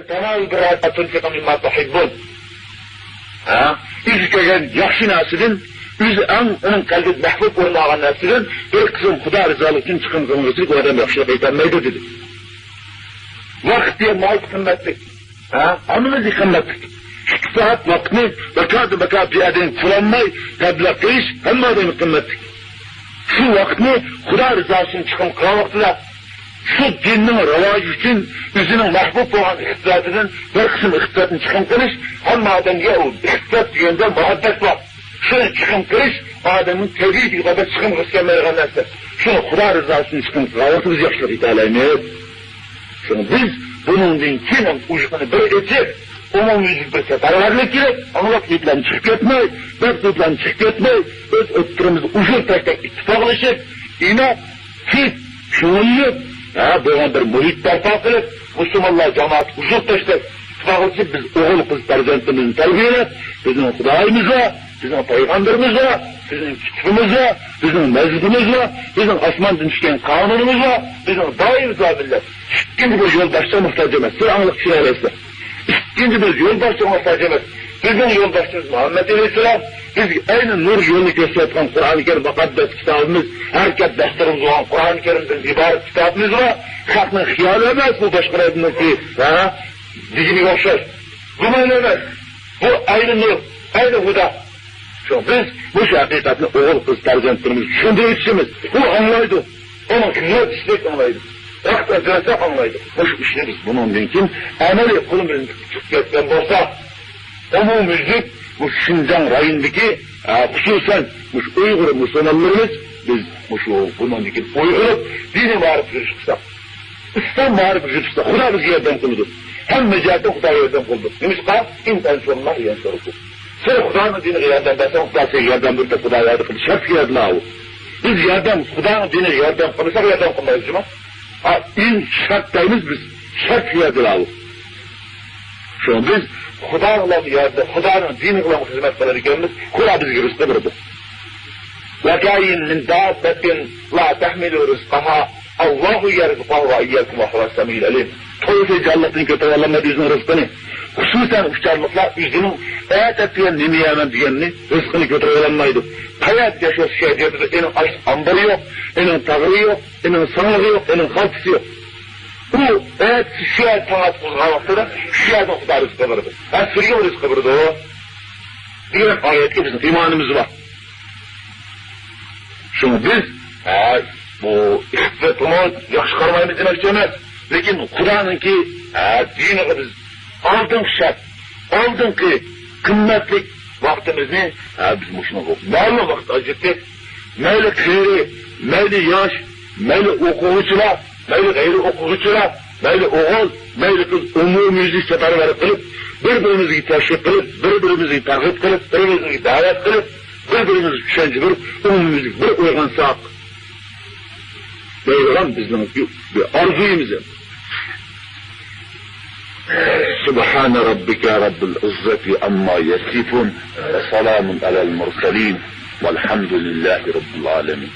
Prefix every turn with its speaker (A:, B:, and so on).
A: Tanal bir tunfiqu mimma tuhibbun. İzlegen yaxşı narsadan, onun kalbi mahbub olmagan narsadan bir kısım Xudo rizolik uchun chiqim qilmaslik odam yaxshilik aytolmaydi dedi. Vaqt diye mal qimmatli. Hamımız qimmatli. 2 saat vaqtni bakat bir adam kullanmay, tablaq qilish hamma odam qimmatli. Şu vaqtni Xudo rizosi uchun chiqim qilgan vaqtida şu dinning rivoji uchun o'zining mahbub bo'lgan iqtisodidan bir qism iqtisodni chiqim qilish hamma odamga u iqtisod deganda muhabbat bor. Shuni chiqim qilish odamning tabiiy qadar chiqim qilmaydigan narsa. Shuni Xudo rizosi uchun chiqim qilgan biz yaxshilik eta olamiz. Shuni biz buningdan keyin ujqini bir etib, umumyüzlük bir seferberlik gerek, anlak yetlen çıkıp ketmey, dört yetlen çıkıp ketmey, öz öttürümüzü ujur tektek ittifaklaşıp, yine siz şunluyup, böyle bir muhit berpa kılıp, Müslümanlar cemaat ujur teştek ittifaklaşıp, biz oğul kız perzentimizin terbiyelep, bizim Xudoyimiz var, bizim Peygamberimiz var, bizim kitibimiz var, bizim mezhebimiz var, bizim asmandan düşken kanunumuz var, bizim daimiz var millet. İkinci bir yoldaşça muhtaç emez, siz anlık çileyleyse. İkinci bir yoldaşça muhtaç emez. Bizim yoldaşımız Muhammed Aleyhisselam, biz aynı nur yolunu gösterken Kur'an-ı Kerim mukaddes kitabımız, herkes derslerimiz olan Kur'an-ı Kerim'den ibaret kitabımız var. Kalkın hıyal emez bu başkalarının ki, dizini yokşar. Bu emez. Bu aynı nur, aynı huda. Çünkü biz bu hakikatini oğul kız tercihlerimiz düşündüğü içimiz. Bu anlaydı. Onun güzel istek anlaydı. Vakti zirse anlaydı. Hoş işleriz bunun mümkün. Ameli kulumuzun çıktıktan olsa, umumizlik bu Şincan rayındaki hususen Uygur Müslümanlarımız biz bunun için Uygur'u dini marif yürüyüştük. İslam marif yürüyüştük. Xudo bizi yerden kıldı. Hem mecatte Xudo yerden kıldı. Demişka insanlar yerden kıldı. Sen Xudo'nun dini yerden dersen Xudo seni yerden bir de Xudo yerden kıldı. Şart yerden avu. Biz yerden Xudo'nun dini yerden kılırsak yerden kılmayız cuma. İn şarttayımız biz. Şart yerden avu. Şu an biz Xudo'nun yerden, Xudo'nun dini kılan hizmet kılarkenimiz Xudo bizi rızkı verdi. وَكَايِنْ مِنْ دَابَّةٍ لَا تَحْمِلُ رِزْقَهَا اللّٰهُ يَرْزُقَهُ وَاِيَّكُمْ وَهُوَ السَّمِيعُ الْعَلِيمُ Toyucu Allah'ın kötülelemedi yüzünün rızkını. Hususen uçarlıklar yüzünün hayat ettiğen nimiyemen diyenini rızkını kötülelemeydi. Hayat yaşıyor şey diyordu. Enin ambarı yok, enin tağırı yok, enin sağlığı yok, enin halkısı yok. Bu hayat şişe taat kılgan vaxtıda şişe doktor rızkı verdi. Sürüyor rızkı verdi o. Diğer ayette bizim imanımız var. Şimdi biz bu ihtiyatımı yaxşı karmayımız demek istemez. Lekin Xudo'ningki diniga biz oldin shart, oldingi qimmatli vaqtimizni biz shuni ma'lum vaqt ajratdik. Mayli qari, mayli yosh, mayli o'quvchilar, mayli g'ayri o'quvchilar, mayli o'g'il, mayli qiz umumyuzlik safarbar qilib, bir-birimizga tashviq qilib, bir-birimizga targ'ib qilib, bir-birimizga da'vat qilib, bir-birimizga tushuncha berib, umumyuzlik bir uyg'onsak, Beyran bizden bir arzuyumuz. Subhane rabbike rabbil izzeti amma yasifun ve selamun alel mursalin velhamdülillahi rabbil alemin.